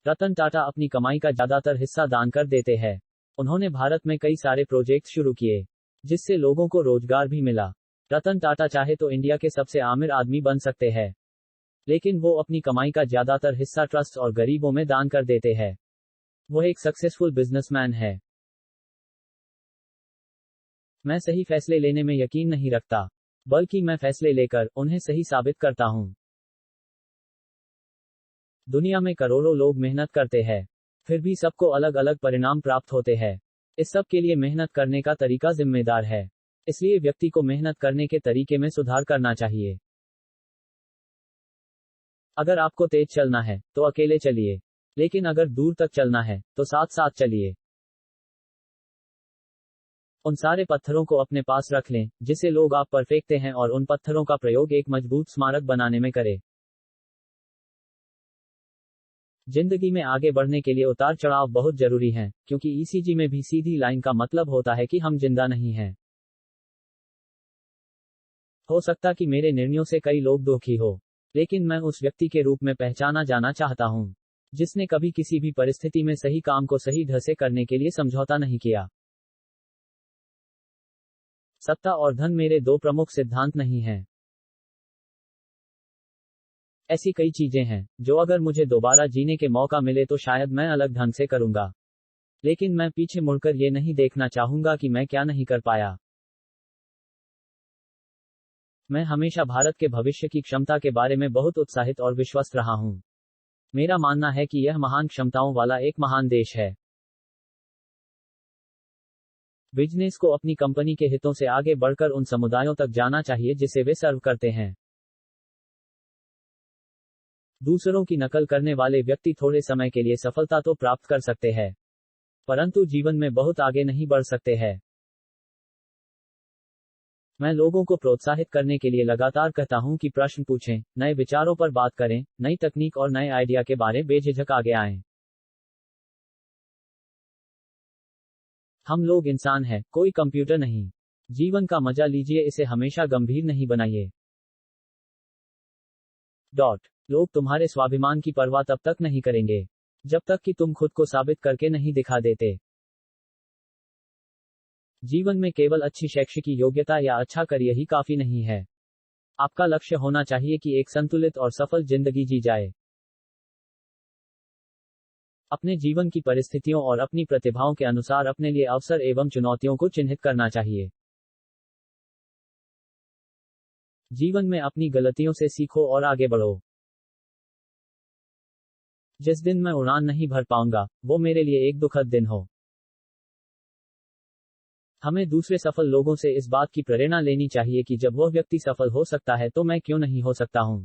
रतन टाटा अपनी कमाई का ज्यादातर हिस्सा दान कर देते हैं। उन्होंने भारत में कई सारे प्रोजेक्ट शुरू किए, जिससे लोगों को रोजगार भी मिला। रतन टाटा चाहे तो इंडिया के सबसे अमीर आदमी बन सकते हैं, लेकिन वो अपनी कमाई का ज्यादातर हिस्सा ट्रस्ट और गरीबों में दान कर देते हैं। वो एक सक्सेसफुल बिजनेसमैन है। मैं सही फैसले लेने में यकीन नहीं रखता, बल्कि मैं फैसले लेकर उन्हें सही साबित करता हूं। दुनिया में करोड़ों लोग मेहनत करते हैं, फिर भी सबको अलग अलग परिणाम प्राप्त होते हैं। इस सब के लिए मेहनत करने का तरीका जिम्मेदार है, इसलिए व्यक्ति को मेहनत करने के तरीके में सुधार करना चाहिए। अगर आपको तेज चलना है तो अकेले चलिए, लेकिन अगर दूर तक चलना है तो साथ साथ चलिए। उन सारे पत्थरों को अपने पास रख लें जिसे लोग आप पर फेंकते हैं, और उन पत्थरों का प्रयोग एक मजबूत स्मारक बनाने में करें। जिंदगी में आगे बढ़ने के लिए उतार चढ़ाव बहुत जरूरी हैं, क्योंकि ईसीजी में भी सीधी लाइन का मतलब होता है कि हम जिंदा नहीं हैं। हो सकता कि मेरे निर्णयों से कई लोग दुखी हो, लेकिन मैं उस व्यक्ति के रूप में पहचाना जाना चाहता हूं, जिसने कभी किसी भी परिस्थिति में सही काम को सही ढंग से करने के लिए समझौता नहीं किया। सत्ता और धन मेरे दो प्रमुख सिद्धांत नहीं हैं। ऐसी कई चीजें हैं जो अगर मुझे दोबारा जीने के मौका मिले तो शायद मैं अलग ढंग से करूंगा, लेकिन मैं पीछे मुड़कर ये नहीं देखना चाहूंगा कि मैं क्या नहीं कर पाया। मैं हमेशा भारत के भविष्य की क्षमता के बारे में बहुत उत्साहित और विश्वस्त रहा हूं। मेरा मानना है कि यह महान क्षमताओं वाला एक महान देश है। बिजनेस को अपनी कंपनी के हितों से आगे बढ़कर उन समुदायों तक जाना चाहिए जिसे वे सर्व करते हैं। दूसरों की नकल करने वाले व्यक्ति थोड़े समय के लिए सफलता तो प्राप्त कर सकते हैं, परंतु जीवन में बहुत आगे नहीं बढ़ सकते हैं। मैं लोगों को प्रोत्साहित करने के लिए लगातार कहता हूं कि प्रश्न पूछें, नए विचारों पर बात करें, नई तकनीक और नए आइडिया के बारे में बेझिझक आगे आएं। हम लोग इंसान हैं, कोई कंप्यूटर नहीं। जीवन का मजा लीजिए, इसे हमेशा गंभीर नहीं बनाइए। लोग तुम्हारे स्वाभिमान की परवाह तब तक नहीं करेंगे जब तक कि तुम खुद को साबित करके नहीं दिखा देते। जीवन में केवल अच्छी शैक्षिक योग्यता या अच्छा करियर ही काफी नहीं है। आपका लक्ष्य होना चाहिए कि एक संतुलित और सफल जिंदगी जी जाए। अपने जीवन की परिस्थितियों और अपनी प्रतिभाओं के अनुसार अपने लिए अवसर एवं चुनौतियों को चिन्हित करना चाहिए। जीवन में अपनी गलतियों से सीखो और आगे बढ़ो। जिस दिन मैं उड़ान नहीं भर पाऊंगा, वो मेरे लिए एक दुखद दिन हो। हमें दूसरे सफल लोगों से इस बात की प्रेरणा लेनी चाहिए कि जब वह व्यक्ति सफल हो सकता है तो मैं क्यों नहीं हो सकता हूं।